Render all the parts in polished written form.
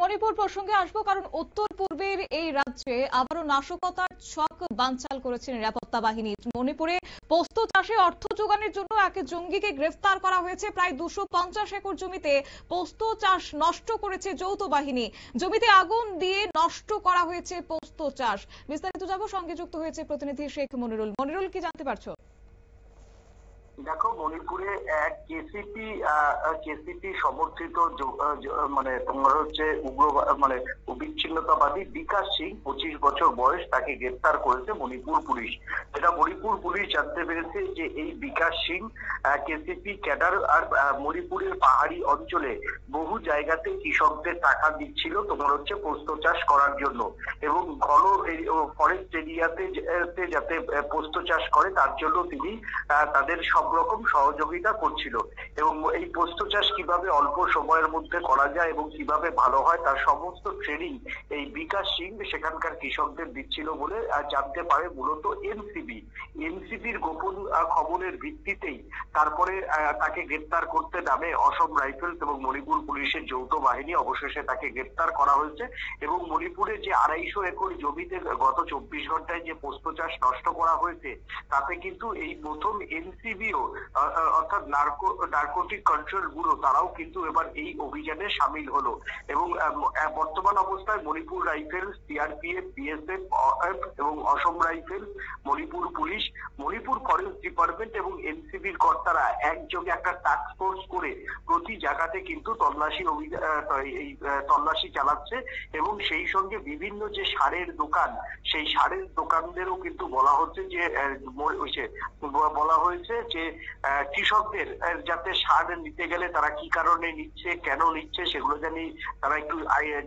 মণিপুর প্রসঙ্গে আসবো, কারণ উত্তর পূর্বের এই রাজ্যে আবারও নাশকতার ছক বানচাল করেছে নিরাপত্তা বাহিনী। মণিপুরে পোস্ত চাষে অর্থ যোগানের জন্য এক জঙ্গিকে গ্রেফতার করা হয়েছে। প্রায় 250 একর জমিতে পোস্ত চাষ নষ্ট করেছে যৌথ বাহিনী। জমিতে আগুন দিয়ে নষ্ট করা হয়েছে পোস্ত চাষ। বিস্তারিত যাব, সঙ্গে যুক্ত হয়েছে প্রতিনিধি শেখ মনিরুল। মনিরুল, কি জানতে পারছো? দেখো, মণিপুরে এক কেসিপি সমর্থিত মানে তোমার হচ্ছে উগ্র মানে বিচ্ছিন্নতাবাদী বিকাশ সিং, 25 বছর বয়স, তাকে গ্রেফতার করেছে মণিপুর পুলিশ। এটা মণিপুর পুলিশ জানতে পেরেছে যে এই বিকাশ সিং কেসিপি ক্যাডার আর মণিপুরের পাহাড়ি অঞ্চলে বহু জায়গাতে কৃষকদের টাকা দিচ্ছিল তোমার হচ্ছে পোস্ত চাষ করার জন্য, এবং ঘন ফরেস্ট এরিয়াতে যাতে পোস্ত চাষ করে তার জন্য তিনি তাদের সব রকম সহযোগিতা করছিল। এবং এই পোস্ত চাষ কিভাবে অল্প সময়ের মধ্যে করা যায় এবং কিভাবে ভালো হয় তার সমস্ত ট্রেনিং এই বিকাশ সিং সেখানকার কৃষকদের দিচ্ছিল বলে জানতে পারে মূলত এনসিবির গোপন খবরের ভিত্তিতেই তারপরে তাকে গ্রেপ্তার করতে নামে অসম রাইফেলস এবং মণিপুর পুলিশের যৌথ বাহিনী। অবশেষে তাকে গ্রেপ্তার করা হয়েছে এবং মণিপুরে যে 250 একর জমিতে গত 24 ঘন্টায় যে পোস্ত চাষ নষ্ট করা হয়েছে তাতে কিন্তু এই প্রথম এনসিবিও অর্থাৎ নার্কোটিক কন্ট্রোল ব্যুরো তারাও কিন্তু এবার এই অভিযানে সামিল হলো। এবং বর্তমান অবস্থায় মণিপুর রাইফেলস, সিআরপিএফ, বিএসএফ এবং Assam rifles, Manipur police, Manipur forest department এবং এনসিবির কর্তারা একযোগে একটা টাস্ক ফোর্স করে প্রতি জায়গাতে কিন্তু তল্লাশি চালাচ্ছে। এবং সেই সঙ্গে বিভিন্ন যে সারের দোকান, সেই সারের দোকানদেরও কিন্তু বলা হচ্ছে যে কৃষকদের যাতে সার নিতে গেলে তারা কি কারণে নিচ্ছে, কেন নিচ্ছে, সেগুলো জানি তারা একটু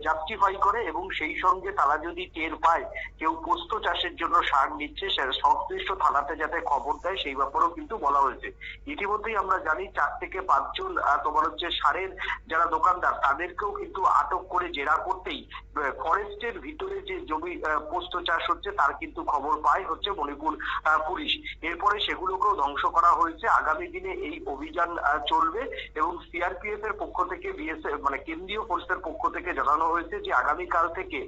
জাস্টিফাই করে। এবং সেই সঙ্গে তারা যদি টের পায় কেউ পোস্ত চাষের জন্য সার নিচ্ছে, সংশ্লিষ্ট থানাতে যাতে খবর দেয়, সেই ব্যাপারেও কিন্তু বলা হয়েছে। ইতিমধ্যেই আমরা জানি 4 থেকে 5 জন তোমার হচ্ছে সারের যারা দোকানদার তাদেরকেও কিন্তু আটক করে জেরা করতেই ফরেস্টের ভিতরে যে জমি পোস্ত চাষ হচ্ছে তার কিন্তু খবর পায় হচ্ছে মণিপুর পুলিশ। এরপরে সেগুলোকেও ধ্বংস করা হয়েছে। আগামী দিনে এই অভিযান চলবে এবং সিআরপিএফ এর পক্ষ থেকে, বিএসএফ মানে কেন্দ্রীয় ফোর্সের পক্ষ থেকে জানানো হয়েছে যে আগামীকাল থেকে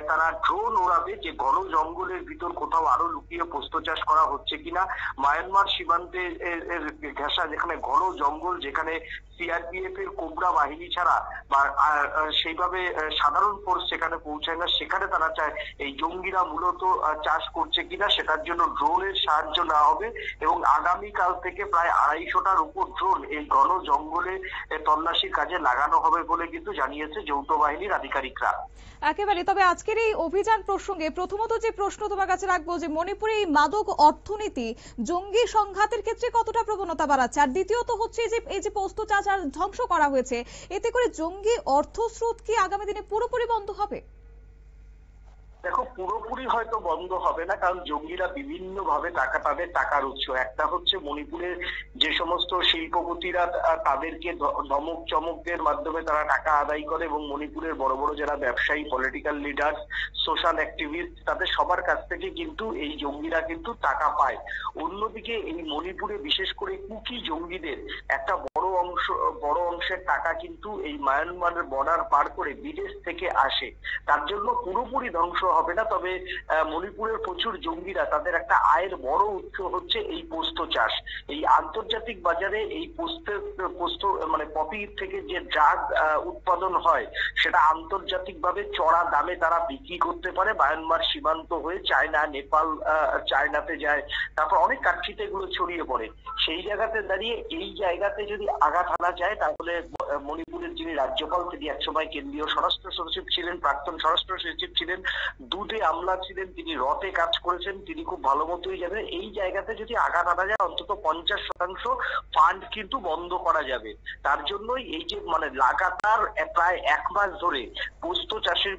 তারা ড্রোন ওড়াবে যে ঘন জঙ্গলের ভিতর কোথাও আরো লুকিয়ে পোস্ত চাষ করা হচ্ছে কিনা। মায়ানমার সীমান্তে ঘেঁষা যেখানে ঘন জঙ্গল, যেখানে সিআরপিএফ এর কোবরা বাহিনী ছাড়া বা সেইভাবে সাধারণ ফোর্স সেখানে পৌঁছায় না, সেখানে তারা চায় এই জঙ্গিরা মূলত চাষ করছে কিনা সেটার জন্য ড্রোনের সাহায্য নেওয়া হবে। এবং আগামীকাল থেকে প্রায় 250টার উপর ড্রোন এই ঘন জঙ্গলে তল্লাশির কাজে লাগানো হবে বলে কিন্তু জানিয়েছে যৌথ বাহিনীর আধিকারিকরা। একেবারে। তবে আজকের এই অভিযান প্রসঙ্গে প্রথমত যে প্রশ্ন তোমার কাছে রাখবো, যে মণিপুরে এই মাদক অর্থনীতি জঙ্গি সংঘাতের ক্ষেত্রে কতটা প্রবণতা বাড়াচ্ছে, আর দ্বিতীয়ত হচ্ছে যে এই যে পোস্ত চাষ আর ধ্বংস করা হয়েছে, এতে করে জঙ্গি অর্থস্রোত কি আগামী দিনে পুরোপুরি বন্ধ হবে? দেখো, পুরোপুরি হয়তো বন্ধ হবে না, কারণ জঙ্গিরা বিভিন্ন ভাবে তাদের টাকার উৎস। একটা হচ্ছে মণিপুরের যে সমস্ত শিল্পপতিরা তাদেরকে ধমক চমকদের মাধ্যমে তারা টাকা আদায় করে, এবং মণিপুরের বড় বড় যারা ব্যবসায়ী, পলিটিক্যাল লিডার, সোশ্যাল অ্যাক্টিভিস্ট, তাদের সবার কাছ থেকে কিন্তু এই জঙ্গিরা কিন্তু টাকা পায়। অন্যদিকে এই মণিপুরে বিশেষ করে কুকি জঙ্গিদের একটা বড় অংশের টাকা কিন্তু এই মায়ানমারের বর্ডার পার করে বিদেশ থেকে আসে। তার জন্য পুরোপুরি ধ্বংস হবে না, তবে মণিপুরের প্রচুর জঙ্গিরা তাদের একটা আয়ের বড় উৎস হচ্ছে এই পোস্ত চাষ। এই আন্তর্জাতিক বাজারে এই পোস্ত মানে পপি থেকে যে ড্রাগ উৎপাদন হয় সেটা আন্তর্জাতিকভাবে চড়া দামে তারা বিক্রি করতে পারে। মায়ানমার সীমান্ত হয়ে চায়না, নেপাল, চায়নাতে যায়, তারপর অনেক কান্ট্রিতে এগুলো ছড়িয়ে পড়ে। সেই জায়গাতে দাঁড়িয়ে এই জায়গাতে যদি আঘাত হানা যায় তাহলে মণিপুরের যিনি রাজ্যপাল, তিনি একসময় কেন্দ্রীয় স্বরাষ্ট্র সচিব ছিলেন, প্রাক্তন স্বরাষ্ট্র সচিব ছিলেন, দুধে আমলা ছিলেন, তিনি রতে কাজ করেছেন, তিনি খুব ভালো মতোই জানেন এই জায়গাতে যদি আঘাত আনা যায় অন্তত 50% ফান্ড কিন্তু বন্ধ করা যাবে। তার জন্যই এই যে মানে লাগাতার প্রায় 1 মাস ধরে পোস্ত চাষের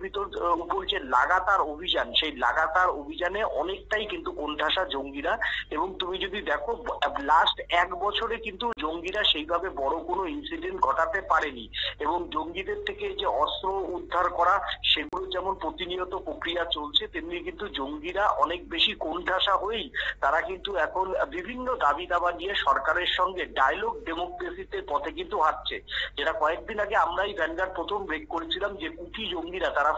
উপর যে লাগাতার অভিযান, সেই লাগাতার অভিযানে অনেকটাই কিন্তু কোণঠাসা জঙ্গিরা। এবং তুমি যদি দেখো লাস্ট 1 বছরে কিন্তু জঙ্গিরা সেইভাবে বড় কোনো ইনসিডেন্ট ঘটাতে পারেনি। এবং জঙ্গিদের থেকে যে অস্ত্র উদ্ধার করা সেগুলো যেমন প্রতিনিয়ত প্রক্রিয়া প্রক্রিয়া চলছে, তেমনি কিন্তু জঙ্গিরা অনেক বেশি কোণঠাসা হয়েই তারা কিন্তু এখন বিভিন্ন দাবি দাবা নিয়ে সরকারের সঙ্গে ডায়লগ ডেমোক্রেসিতে পথে কিন্তু হাঁটছে। যেটা কয়েকদিন আগে আমরাই ভ্যানগার্ড প্রথম ব্রেক করেছিলাম যে কুকি জঙ্গিরা তারা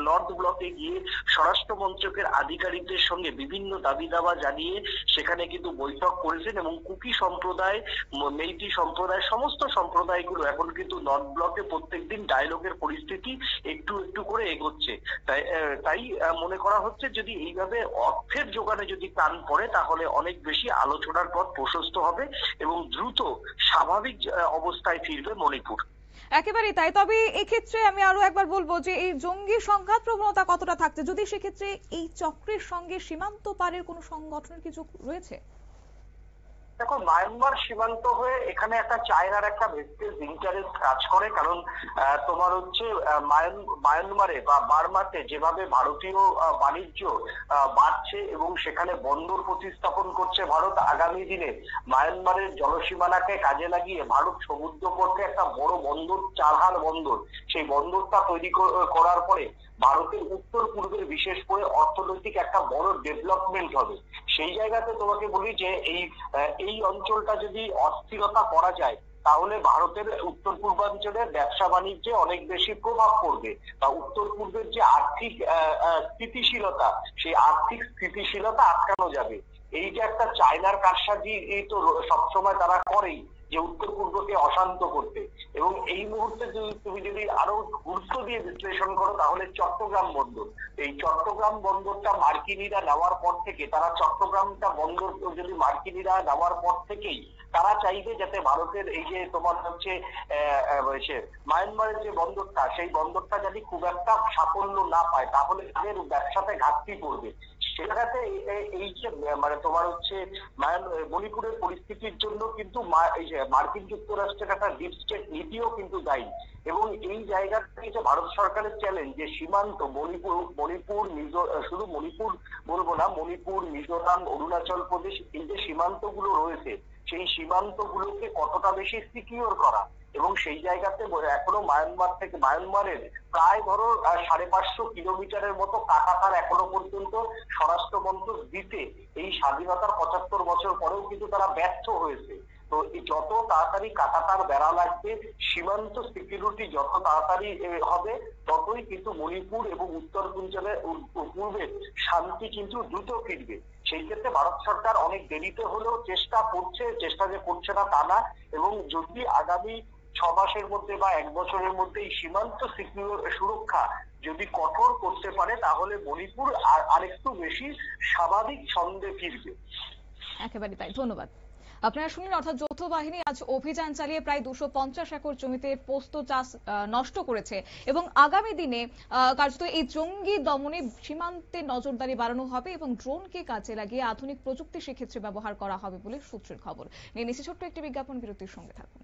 নর্থ ব্লকে গিয়ে স্বরাষ্ট্র মন্ত্রকের আধিকারিকদের সঙ্গে বিভিন্ন দাবি দাবা জানিয়ে সেখানে কিন্তু বৈঠক করেছেন, এবং কুকি সম্প্রদায়, মেইতি সম্প্রদায়, সমস্ত সম্প্রদায়গুলো এখন কিন্তু নর্থ ব্লকে প্রত্যেকদিন ডায়লগের পরিস্থিতি একটু একটু করে এগোচ্ছে। তাই মনে করা হচ্ছে যদি এইভাবে অর্থের যোগানে যদি টান পড়ে তাহলে অনেক বেশি আলোচনার পথ প্রশস্ত হবে এবং দ্রুত স্বাভাবিক অবস্থায় ফিরবে মণিপুর। একেবারেই তাই। তবে এক্ষেত্রে আমি আরো একবার বলবো যে এই জঙ্গি সংঘাত প্রবণতা কতটা থাকছে, যদি সেক্ষেত্রে এই চক্রের সঙ্গে সীমান্ত পারের কোনো সংগঠনের কিছু রয়েছে? দেখো, মায়ানমার সীমান্ত হয়ে এখানে একটা চায়নার একটা ভেস্টেজ ইন্টারেস্ট কাজ করে, কারণ তোমার হচ্ছে মায়ানমারে বা বার্মাতে যেভাবে ভারতীয় বাণিজ্য বাড়ছে এবং সেখানে বন্দর প্রতিস্থাপন করছে ভারত, আগামী দিনে মায়ানমারের জলসীমানাকে কাজে লাগিয়ে ভারত সমুদ্রপথে একটা বড় বন্দর, চারহাল বন্দর, সেই বন্দরটা তৈরি করার পরে ভারতের উত্তর পূর্বের বিশেষ করে অর্থনৈতিক একটা বড় ডেভেলপমেন্ট হবে। সেই জায়গাতে তোমাকে বলি যে এই অঞ্চলটা যদি অস্থিরতা করা যায় তাহলে ভারতের উত্তর পূর্বাঞ্চলের ব্যবসা বাণিজ্যে অনেক বেশি প্রভাব পড়বে, বা উত্তর পূর্বের যে আর্থিক স্থিতিশীলতা, সেই আর্থিক স্থিতিশীলতা আটকানো যাবে। এইটা একটা চায়নার কারসাজি তো সবসময় তারা করেই, যে উত্তর পূর্বকে অশান্ত করতে। এবং এই মুহূর্তে তুমি যদি আরো গুরুত্ব দিয়ে বিশ্লেষণ করো তাহলে চট্টগ্রাম বন্দর, এই চট্টগ্রাম বন্দরটা মার্কিনীরা নেওয়ার পর থেকে, তারা চট্টগ্রামটা বন্দর যদি মার্কিনীরা নেওয়ার পর থেকেই তারা চাইবে যাতে ভারতের এই যে তোমার হচ্ছে মায়ানমারের যে বন্দরটা, সেই বন্দরটা যদি খুব একটা সাফল্য না পায় তাহলে তাদের ব্যবসাতে ঘাটতি পড়বে। সেটাতে এই যে মানে তোমার হচ্ছে মণিপুরের পরিস্থিতির জন্য কিন্তু এই যে মার্কিন যুক্তরাষ্ট্রের একটা ডিপ স্টেট নীতিও কিন্তু দায়ী। এবং এই জায়গা থেকে যে ভারত সরকারের চ্যালেঞ্জ যে সীমান্ত মণিপুর শুধু মণিপুর বলবো না, মণিপুর, মিজোরাম, অরুণাচল প্রদেশ, এই যে সীমান্তগুলো রয়েছে সেই সীমান্তগুলোকে কতটা বেশি সিকিউর করা, এবং সেই জায়গাতে এখনো মায়ানমারের প্রায় ধরো 550 কিলোমিটারের মতো কাঁটাতার এখনো পর্যন্ত স্বরাষ্ট্র মন্ত্রক দিতে এই স্বাধীনতার 75 বছর পরেও কিন্তু তারা ব্যর্থ হয়েছে। তো যত তাড়াতাড়ি কাঁটাতার বেড়া লাগবে, সীমান্ত সিকিউরিটি যত তাড়াতাড়ি হবে, ততই কিন্তু মণিপুর এবং উত্তর পূর্বের শান্তি কিন্তু দ্রুত ফিরবে। সেই ক্ষেত্রে ভারত সরকার অনেক দেরিতে হলেও চেষ্টা করছে, চেষ্টা যে করছে না তা না, এবং যদি আগামী 6 মাসের মধ্যে বা 1 বছরের মধ্যে এই সীমান্ত সুরক্ষা যদি কঠোর করতে পারে তাহলে মণিপুর আরেকটু বেশি স্বাভাবিক ছন্দে ফিরবে। একেবারে তাই। ধন্যবাদ। আপনারা শুনলেন, অর্থাৎ যৌথ বাহিনী আজ অভিযান চালিয়ে প্রায় 250 একর জমিতে পোস্ত চাষ নষ্ট করেছে এবং আগামী দিনে কার্যত এই জঙ্গি দমনে সীমান্তে নজরদারি বাড়ানো হবে এবং ড্রোনকে কাজে লাগিয়ে আধুনিক প্রযুক্তি সেক্ষেত্রে ব্যবহার করা হবে বলে সূত্রের খবর। নিয়ে নিচ্ছি ছোট্ট একটি বিজ্ঞাপন বিরতির, সঙ্গে থাকুন।